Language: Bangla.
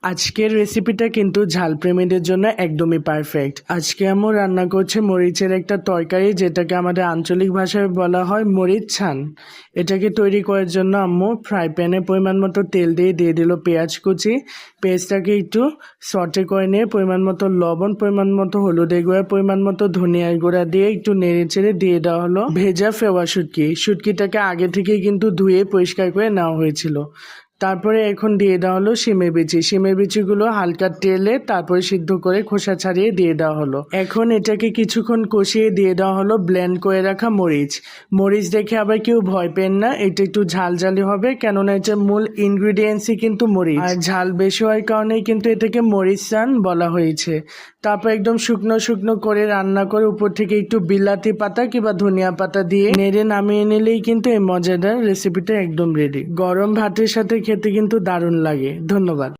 আজকের রেসিপিটা কিন্তু ঝাল প্রেমীদের জন্য একদমই পারফেক্ট। আজকে আম্মু রান্না করছে মরিচের একটা তরকারি, যেটাকে আমাদের আঞ্চলিক ভাষায় বলা হয় মরিচ ছান। এটাকে তৈরি করার জন্য আম্মু ফ্রাই প্যানে পরিমাণ মতো তেল দিয়ে দিল পেঁয়াজ কুচি। পেঁয়াজটাকে একটু সটে করে নিয়ে পরিমাণ মতো লবণ, পরিমাণ মতো হলুদের গুঁড়া, পরিমাণ মতো ধনিয়ার গুঁড়া দিয়ে একটু নেড়ে চেড়ে দিয়ে দেওয়া হলো ভেজা ফেওয়া শুটকি। শুটকিটাকে আগে থেকে কিন্তু ধুয়ে পরিষ্কার করে নেওয়া হয়েছিল। তারপরে এখন দিয়ে দেওয়া হলো শিমের বিচি। শিমের বিচিগুলো হালকা তেলে তারপরে সিদ্ধ করে খোসা ছাড়িয়ে দিয়ে দেওয়া হলো। এখন এটাকে কিছুক্ষণ কষিয়ে দিয়ে দেওয়া হলো ব্লেন্ড করে রাখা মরিচ। মরিচ দেখে আবার কেউ ভয় পেন না, এটা একটু ঝালঝালি হবে, কেননা এটা মূল ইনগ্রিডিয়েন্টসই কিন্তু মরিচ, আর ঝাল বেশি হওয়ার কারণেই কিন্তু এটাকে মরিচ চান বলা হয়েছে। তারপর একদম শুকনো শুকনো করে রান্না করে উপর থেকে একটু বিলাতি পাতা কিংবা ধনিয়া পাতা দিয়ে নেড়ে নামিয়ে নিলেই কিন্তু এই মজাদার রেসিপিটা একদম রেডি। গরম ভাতের সাথে খেতে কিন্তু দারুণ লাগে। ধন্যবাদ।